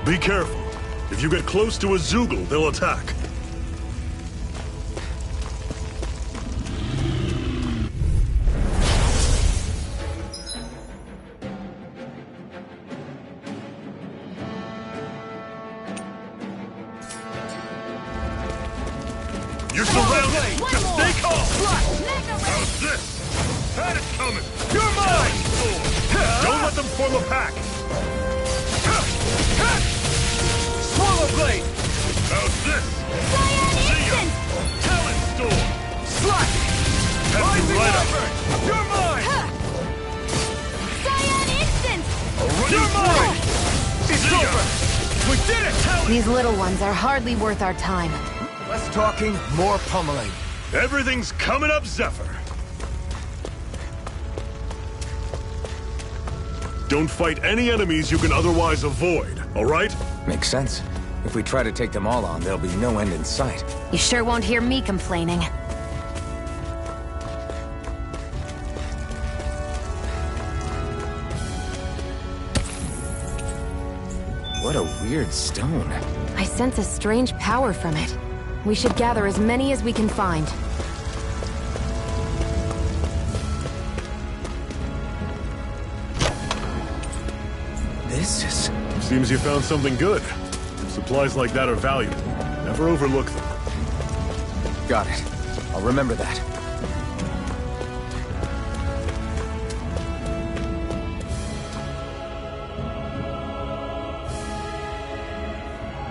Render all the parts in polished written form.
Be careful. If you get close to a Zoogle, they'll attack. You're surrounded! Just stay calm! How's this? Had it coming! You're mine! Don't let them form a pack! Swallow Blade! How's this? See ya! Talent Storm! Slash! Rising Wyvern! You're mine! Cyan Instant! You're mine! It's over! We did it! These little ones are hardly worth our time. Less talking, more pummeling. Everything's coming up, Zephyr! Don't fight any enemies you can otherwise avoid, alright? Makes sense. If we try to take them all on, there'll be no end in sight. You sure won't hear me complaining. What a weird stone. I sense a strange power from it. We should gather as many as we can find. This is... Seems you found something good. Supplies like that are valuable. Never overlook them. Got it. I'll remember that.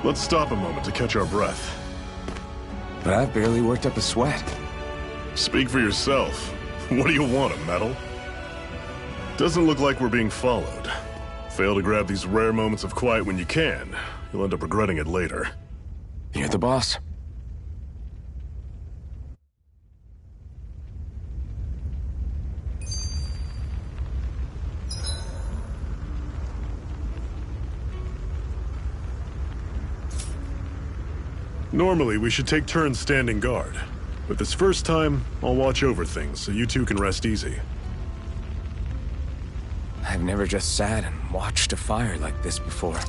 Let's stop a moment to catch our breath. But I've barely worked up a sweat. Speak for yourself. What do you want, a medal? Doesn't look like we're being followed. Fail to grab these rare moments of quiet when you can. You'll end up regretting it later. You're the boss. Normally, we should take turns standing guard. But this first time, I'll watch over things so you two can rest easy. I've never just sat and watched a fire like this before.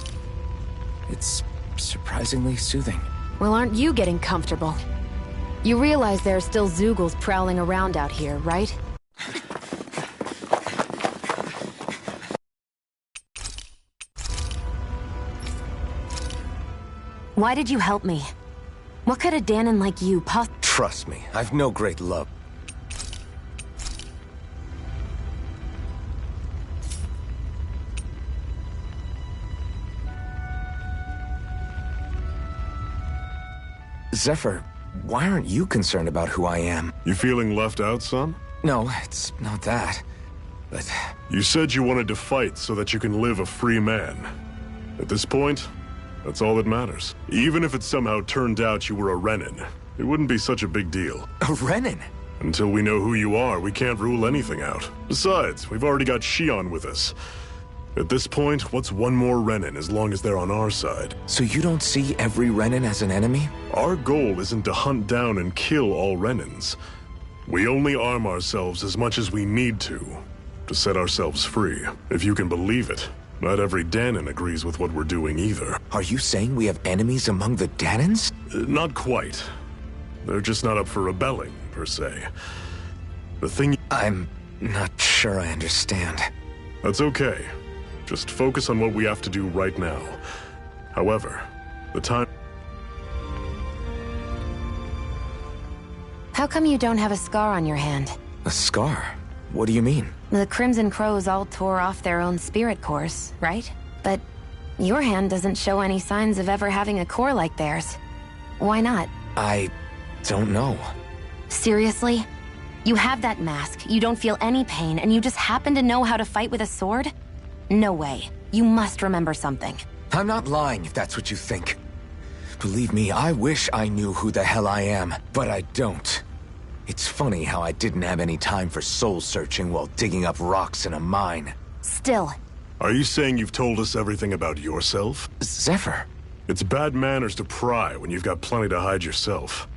It's surprisingly soothing. Well, aren't you getting comfortable? You realize there are still Zoogles prowling around out here, right? Why did you help me? What could a Danon like you Trust me, I've no great love. Zephyr, why aren't you concerned about who I am? You feeling left out, son? No, it's not that. But... You said you wanted to fight so that you can live a free man. At this point, that's all that matters. Even if it somehow turned out you were a Renin, it wouldn't be such a big deal. a Renin? Until we know who you are, we can't rule anything out. Besides, we've already got Shion with us. At this point, what's one more Renin as long as they're on our side? So you don't see every Renin as an enemy? Our goal isn't to hunt down and kill all Renins. We only arm ourselves as much as we need to set ourselves free. If you can believe it, not every Danon agrees with what we're doing either. Are you saying we have enemies among the Danons? Not quite. They're just not up for rebelling, per se. The thing... I'm not sure I understand. That's okay. Just focus on what we have to do right now. However, the time... How come you don't have a scar on your hand? A scar? What do you mean? The Crimson Crows all tore off their own spirit cores, right? But your hand doesn't show any signs of ever having a core like theirs. Why not? I don't know. Seriously? You have that mask, you don't feel any pain, and you just happen to know how to fight with a sword? No way. You must remember something. I'm not lying if that's what you think. Believe me, I wish I knew who the hell I am, but I don't. It's funny how I didn't have any time for soul-searching while digging up rocks in a mine. Still. Are you saying you've told us everything about yourself? Zephyr. It's bad manners to pry when you've got plenty to hide yourself.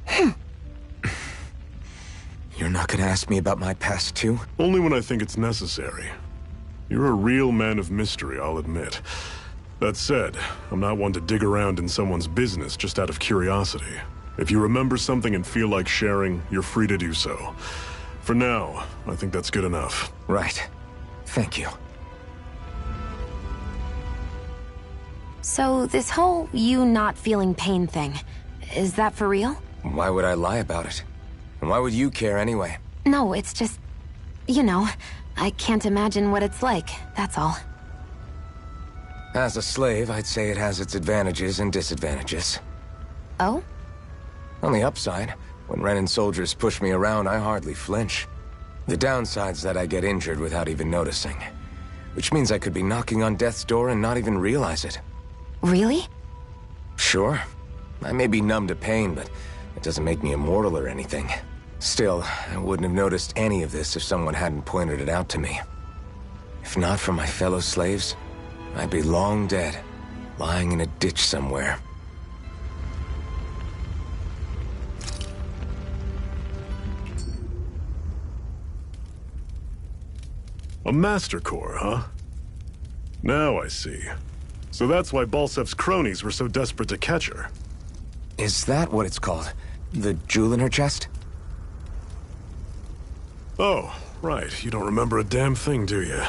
You're not gonna ask me about my past too? Only when I think it's necessary. You're a real man of mystery, I'll admit. That said, I'm not one to dig around in someone's business just out of curiosity. If you remember something and feel like sharing, you're free to do so. For now, I think that's good enough. Right. Thank you. So, this whole you not feeling pain thing, is that for real? Why would I lie about it? And why would you care anyway? No, it's just... you know, I can't imagine what it's like, that's all. As a slave, I'd say it has its advantages and disadvantages. Oh? On the upside, when Renan soldiers push me around, I hardly flinch. The downside's that I get injured without even noticing. Which means I could be knocking on death's door and not even realize it. Really? Sure. I may be numb to pain, but it doesn't make me immortal or anything. Still, I wouldn't have noticed any of this if someone hadn't pointed it out to me. If not for my fellow slaves, I'd be long dead, lying in a ditch somewhere. A Master Core, huh? Now I see. So that's why Balsev's cronies were so desperate to catch her. Is that what it's called? The jewel in her chest? Oh, right. You don't remember a damn thing, do you?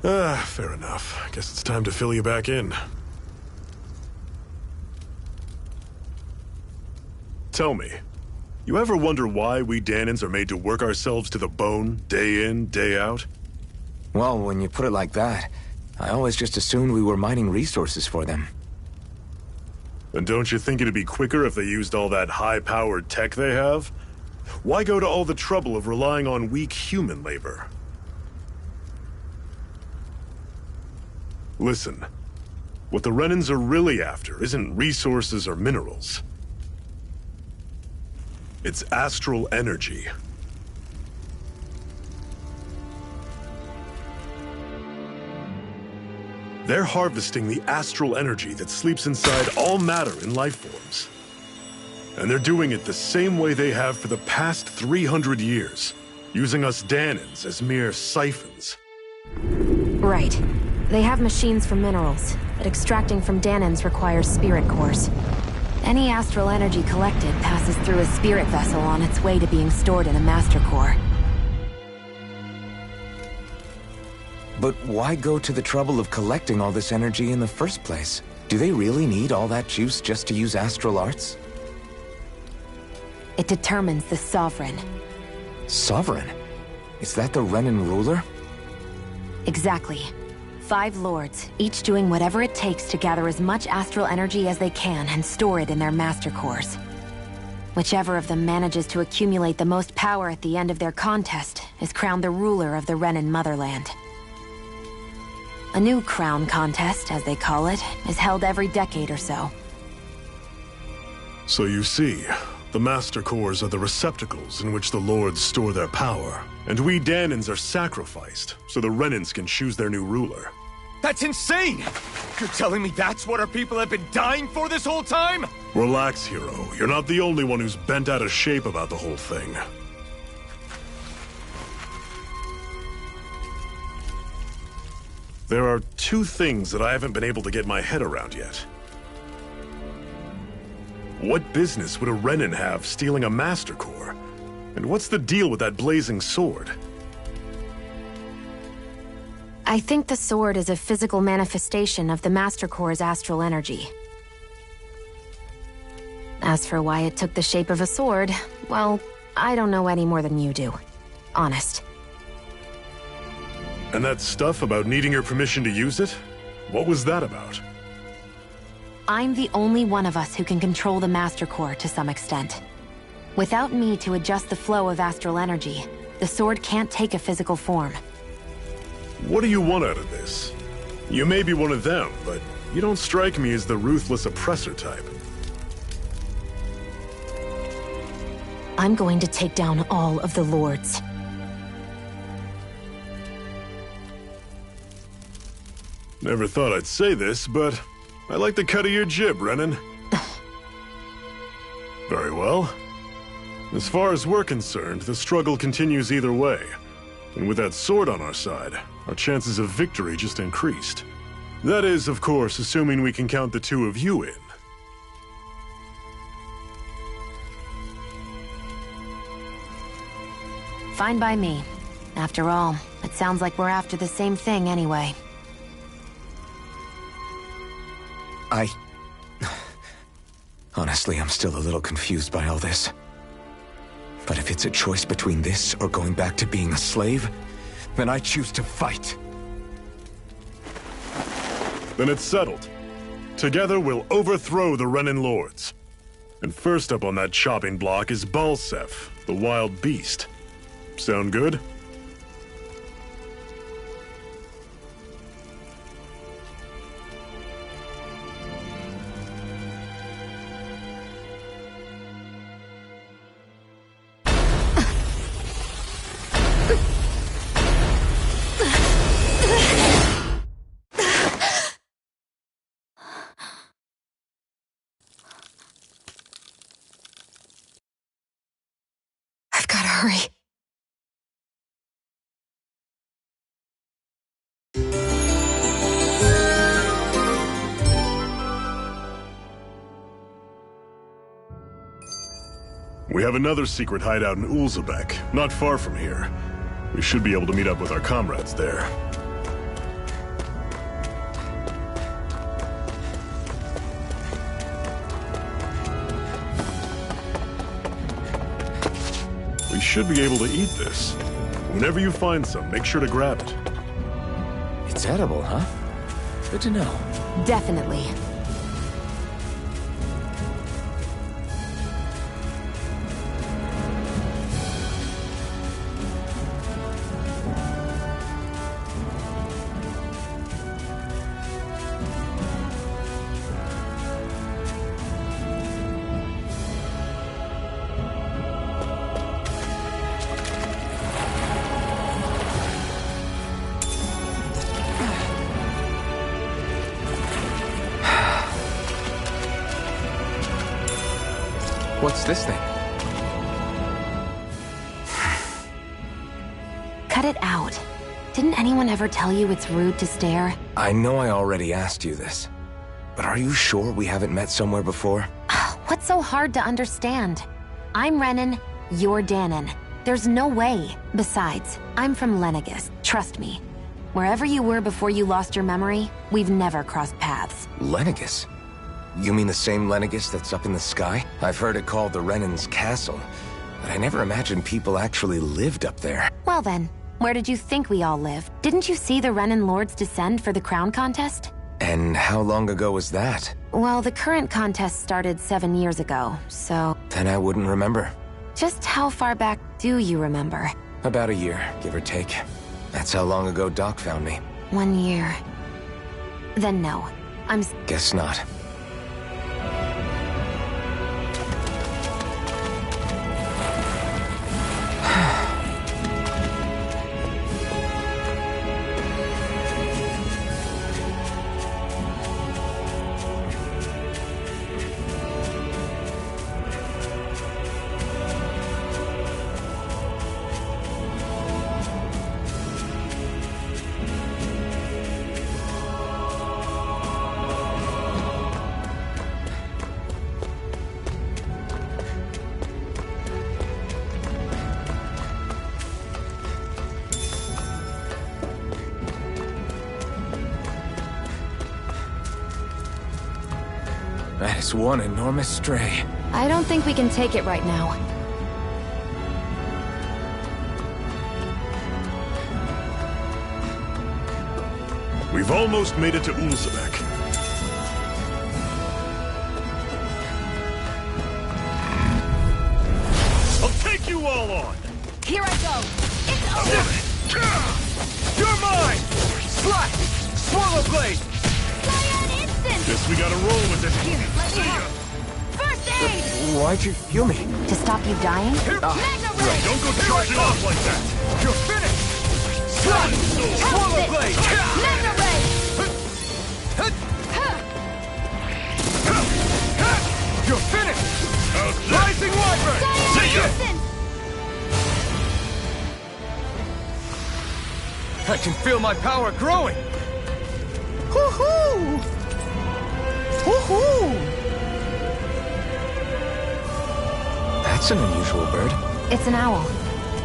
Fair enough. Guess it's time to fill you back in. Tell me, you ever wonder why we Danans are made to work ourselves to the bone, day in, day out? Well, when you put it like that, I always just assumed we were mining resources for them. And don't you think it'd be quicker if they used all that high-powered tech they have? Why go to all the trouble of relying on weak human labor? Listen, what the Renans are really after isn't resources or minerals. It's astral energy. They're harvesting the astral energy that sleeps inside all matter in life forms. And they're doing it the same way they have for the past 300 years, using us Danans as mere siphons. Right. They have machines for minerals, but extracting from Danans requires spirit cores. Any astral energy collected passes through a spirit vessel on its way to being stored in a master core. But why go to the trouble of collecting all this energy in the first place? Do they really need all that juice just to use astral arts? It determines the Sovereign. Sovereign? Is that the Renan ruler? Exactly. 5 lords, each doing whatever it takes to gather as much astral energy as they can and store it in their master cores. Whichever of them manages to accumulate the most power at the end of their contest is crowned the ruler of the Renan motherland. A new crown contest, as they call it, is held every decade or so. So you see, the Master Cores are the receptacles in which the Lords store their power. And we Danans are sacrificed, so the Renans can choose their new ruler. That's insane! You're telling me that's what our people have been dying for this whole time? Relax, hero. You're not the only one who's bent out of shape about the whole thing. There are 2 things that I haven't been able to get my head around yet. What business would a Renan have stealing a Master Core? And what's the deal with that blazing sword? I think the sword is a physical manifestation of the Master Core's astral energy. As for why it took the shape of a sword, well, I don't know any more than you do. Honest. And that stuff about needing your permission to use it? What was that about? I'm the only one of us who can control the Master Core to some extent. Without me to adjust the flow of astral energy, the sword can't take a physical form. What do you want out of this? You may be one of them, but you don't strike me as the ruthless oppressor type. I'm going to take down all of the lords. Never thought I'd say this, but I like the cut of your jib, Renan. Very well. As far as we're concerned, the struggle continues either way. And with that sword on our side, our chances of victory just increased. That is, of course, assuming we can count the two of you in. Fine by me. After all, it sounds like we're after the same thing anyway. Honestly, I'm still a little confused by all this. But if it's a choice between this or going back to being a slave, then I choose to fight. Then it's settled. Together we'll overthrow the Renan Lords. And first up on that chopping block is Balsef, the wild beast. Sound good? I've gotta hurry. We have another secret hideout in Ulzebek, not far from here. We should be able to meet up with our comrades there. We should be able to eat this. Whenever you find some, make sure to grab it. It's edible, huh? Good to know. Definitely. What's this thing? Cut it out. Didn't anyone ever tell you it's rude to stare? I know I already asked you this, but are you sure we haven't met somewhere before? What's so hard to understand? I'm Renan, you're Danon. There's no way. Besides, I'm from Lenegis, trust me. Wherever you were before you lost your memory, we've never crossed paths. Lenegis? You mean the same Lenegis that's up in the sky? I've heard it called the Renan's Castle, but I never imagined people actually lived up there. Well then, where did you think we all live? Didn't you see the Renan Lords descend for the crown contest? And how long ago was that? Well, the current contest started 7 years ago, so... Then I wouldn't remember. Just how far back do you remember? About a year, give or take. That's how long ago Doc found me. 1 year. Then no. Guess not. That is one enormous stray. I don't think we can take it right now. We've almost made it to Ulzebek. I'll take you all on! Here I go! It's over! You're mine! Slut! Swallow blade! Cyan instant! Guess we gotta roll with it. Here, let me See help. ya! First aid! Why'd you heal me? To stop you dying? Ah, Magna Ray! Don't go charging off like that! you're finished! Slut! Toast Swallow it! blade! Magna Ray! You're finished! How's that? Rising Wyvern! Cyan See ya! instant! I can feel my power growing! Woohoo! Woohoo! That's an unusual bird. It's an owl.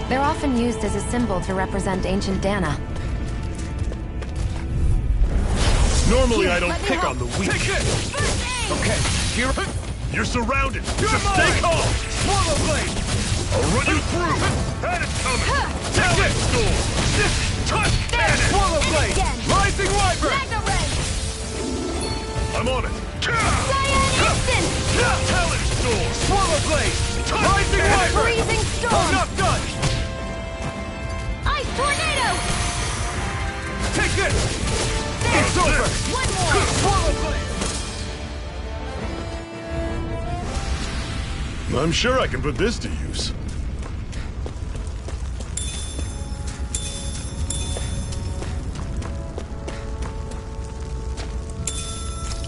They're often used as a symbol to represent ancient Dana. Normally I don't pick on the weak. Take it! Okay, here... You're surrounded. You're Just mine! stay calm. Swallow blade! I'll run you through. Had it coming. Take it! Storm. Touch cannon. Swallow blade! again. Rising wyvern! Magna Ray! I'm on it. Cyan Instant! Talon storm. Swallow blade! Rising wyvern! Freezing I'm Storm! not done! Ice Tornado! Take it! It's over! One more! Swallow blade! I'm sure I can put this to use.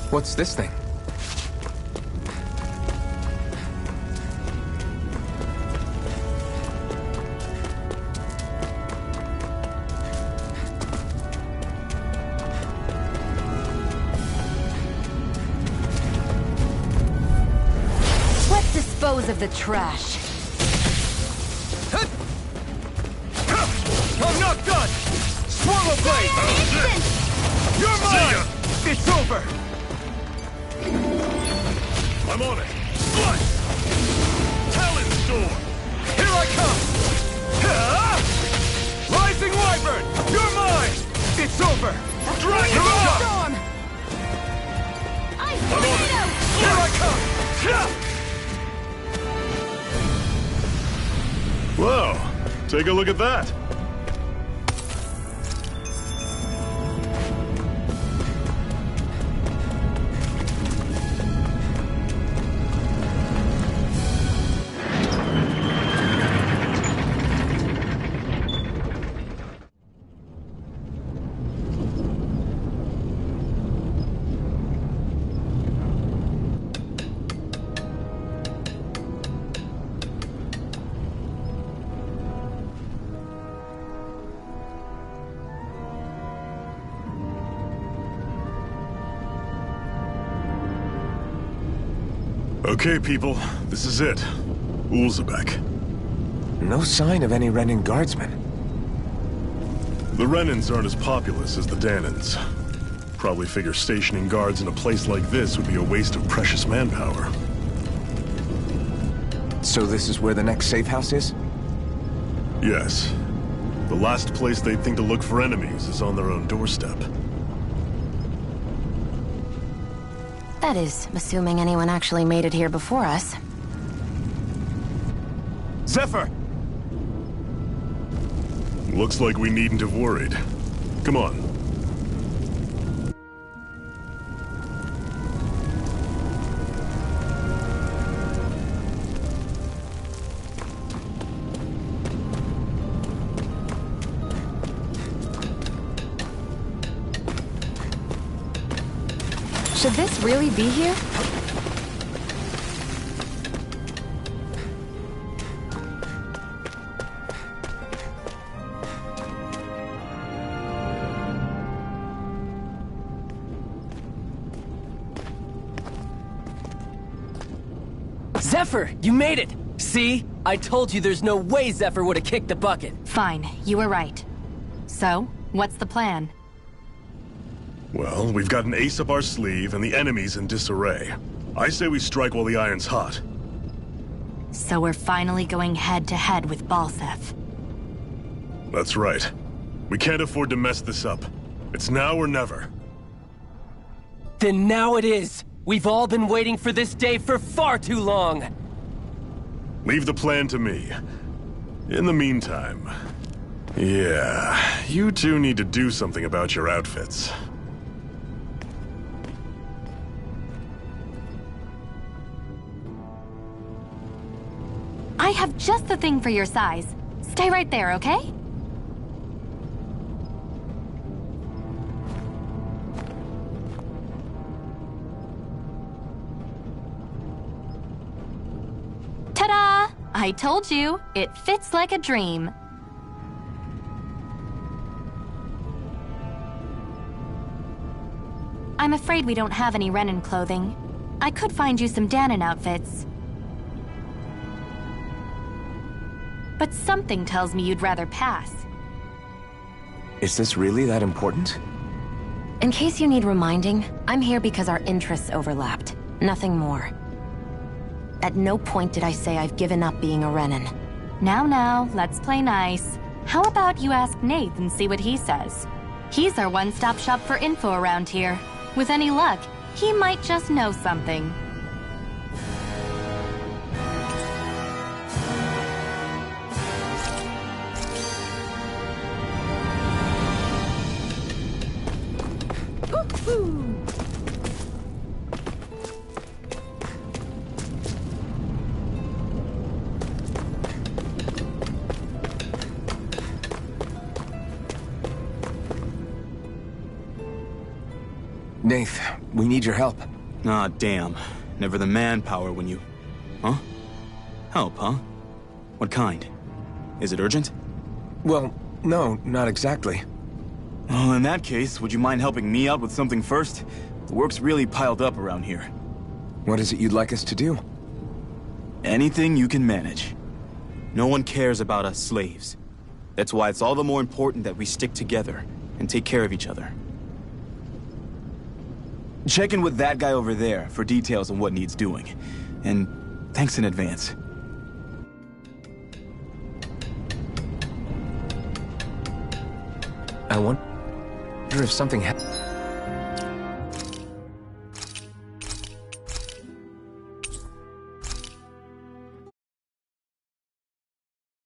What's this thing? Let's dispose of the trash. I'm not done! Swallow blade! Instant! You're See mine! ya. It's over! I'm on it. Slice. Talon storm. Here I come! Rising wyvern! You're mine! It's over! Dragon Come on! Storm! Ice I'm on it. Tornado! Here I come! Wow. Take a look at that. Okay, people. This is it. Ulzebek. No sign of any Renin guardsmen. The Renins aren't as populous as the Danans. Probably figure stationing guards in a place like this would be a waste of precious manpower. So this is where the next safe house is? Yes. The last place they'd think to look for enemies is on their own doorstep. That is, assuming anyone actually made it here before us. Zephyr! Looks like we needn't have worried. Come on. Should this really be here? Zephyr, you made it! See? I told you there's no way Zephyr would have kicked the bucket. Fine, you were right. So, what's the plan? Well, we've got an ace up our sleeve and the enemy's in disarray. I say we strike while the iron's hot. So we're finally going head-to-head with Balseth. That's right. We can't afford to mess this up. It's now or never. Then now it is! We've all been waiting for this day for far too long! Leave the plan to me. In the meantime... Yeah, you two need to do something about your outfits. I have just the thing for your size. Stay right there, okay? Ta-da! I told you, it fits like a dream. I'm afraid we don't have any Renin clothing. I could find you some Danon outfits. But something tells me you'd rather pass. Is this really that important? In case you need reminding, I'm here because our interests overlapped. Nothing more. At no point did I say I've given up being a Renin. Now, let's play nice. How about you ask Nath and see what he says? He's our one-stop shop for info around here. With any luck, he might just know something. Nath, we need your help. Ah, damn. Never the manpower when you... Huh? Help, huh? What kind? Is it urgent? Well, no, not exactly. Well, in that case, would you mind helping me out with something first? The work's really piled up around here. What is it you'd like us to do? Anything you can manage. No one cares about us slaves. That's why it's all the more important that we stick together and take care of each other. Check in with that guy over there for details on what needs doing. And thanks in advance. I wonder if something happened.